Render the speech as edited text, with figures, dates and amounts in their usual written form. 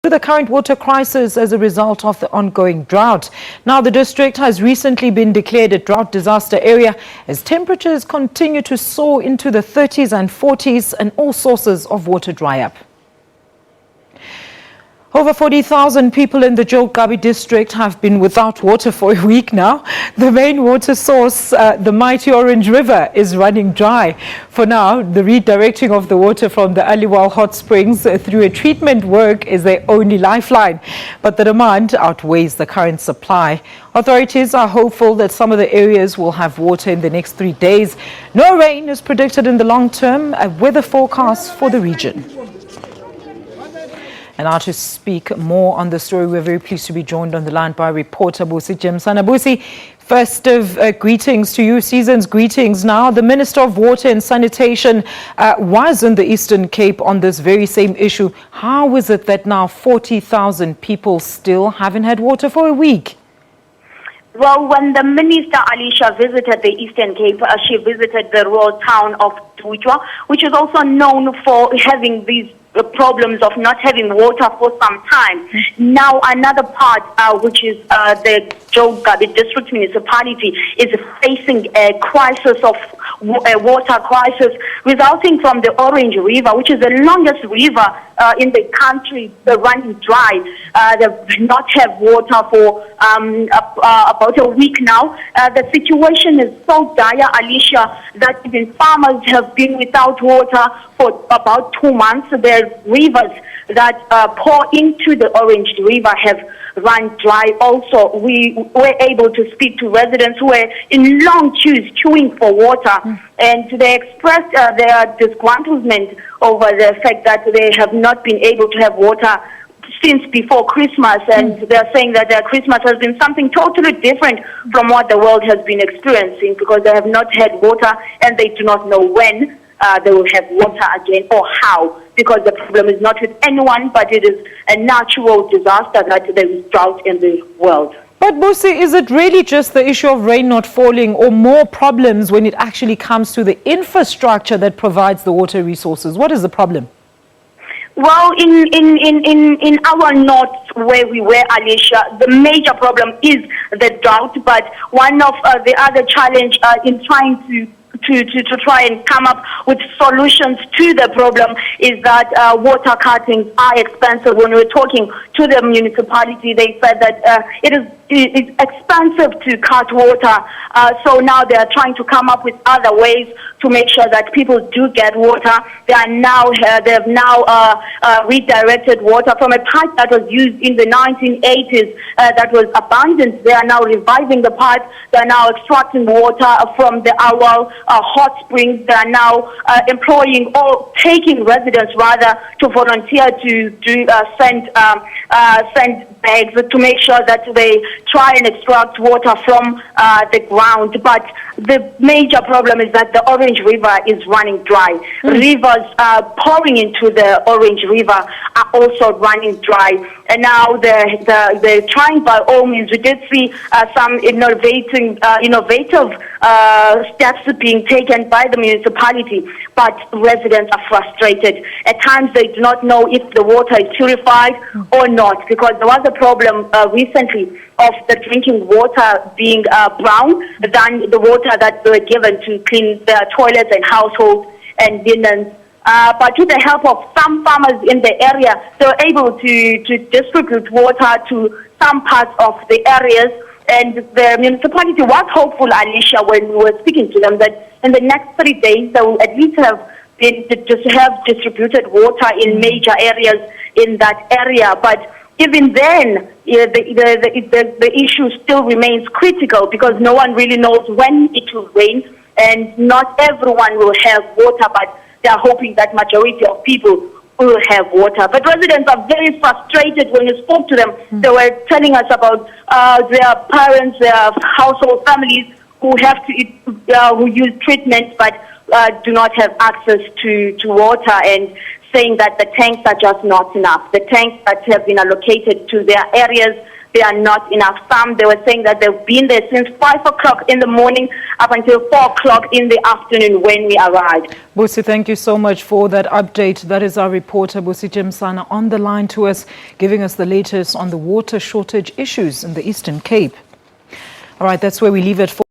To the current water crisis as a result of the ongoing drought. Now, the district has recently been declared a drought disaster area as temperatures continue to soar into the 30s and 40s and all sources of water dry up. Over 40,000 people in the Joe Gqabi district have been without water for a week now. The main water source, the mighty Orange River, is running dry. For now, the redirecting of the water from the Aliwal hot springs through a treatment work is their only lifeline. But the demand outweighs the current supply. Authorities are hopeful that some of the areas will have water in the next 3 days. No rain is predicted in the long term, a weather forecast for the region. And now to speak more on the story, we're very pleased to be joined on the line by reporter Busi Jimsana. Busi, festive greetings to you, season's greetings. Now, the Minister of Water and Sanitation was in the Eastern Cape on this very same issue. How is it that now 40,000 people still haven't had water for a week? Well, when the Minister Alicia visited the Eastern Cape, she visited the rural town of Tuitwa, which is also known for having these problems of not having water for some time. Now another part, which is the Joe Gqabi district municipality, is facing a crisis of a water crisis resulting from the Orange River, which is the longest river in the country, running dry. They do not have water for about a week now. The situation is so dire, Alicia, that even farmers have been without water for about 2 months. The rivers that pour into the Orange River have run dry. Also, we were able to speak to residents who were in long queues queuing for water, and they expressed their disgruntlement over the fact that they have not been able to have water since before Christmas, and they're saying that their Christmas has been something totally different from what the world has been experiencing, because they have not had water and they do not know when they will have water again or how, because the problem is not with anyone, but it is a natural disaster that there is drought in the world. But Busi, is it really just the issue of rain not falling, or more problems when it actually comes to the infrastructure that provides the water resources? What is the problem? Well, in our north where we were, Alicia, the major problem is the drought, but one of the other challenge in trying to try and come up with solutions to the problem is that water cuttings are expensive. When we're talking to the municipality, they said that it's expensive to cut water. So now they are trying to come up with other ways to make sure that people do get water. They have now redirected water from a pipe that was used in the 1980s that was abandoned. They are now reviving the pipe. They are now extracting water from the Awal hot springs. They are now employing or taking residents rather to volunteer to send bags to make sure that they try and extract water from the ground. But the major problem is that the Orange River is running dry. Rivers pouring into the Orange River are also running dry. And now they're trying by all means. We did see some innovative steps being taken by the municipality, but residents are frustrated. At times they do not know if the water is purified or not, because there was a problem recently of the drinking water being brown than the water that they were given to clean their toilets and households and linens. But with the help of some farmers in the area, they were able to distribute water to some parts of the areas. And the municipality was hopeful, Alicia, when we were speaking to them, that in the next 3 days they will at least have distributed water in major areas in that area. But even then, the issue still remains critical, because no one really knows when it will rain, and not everyone will have water, but they are hoping that majority of people will have water. But residents are very frustrated. When you spoke to them, they were telling us about their parents, their household families who have to who use treatment but do not have access to water, and saying that the tanks are just not enough. The tanks that have been allocated to their areas there are not enough. Some, they were saying that they've been there since 5 o'clock in the morning up until 4 o'clock in the afternoon when we arrived. Busi, thank you so much for that update. That is our reporter, Busi Jimsana, on the line to us, giving us the latest on the water shortage issues in the Eastern Cape. All right, that's where we leave it for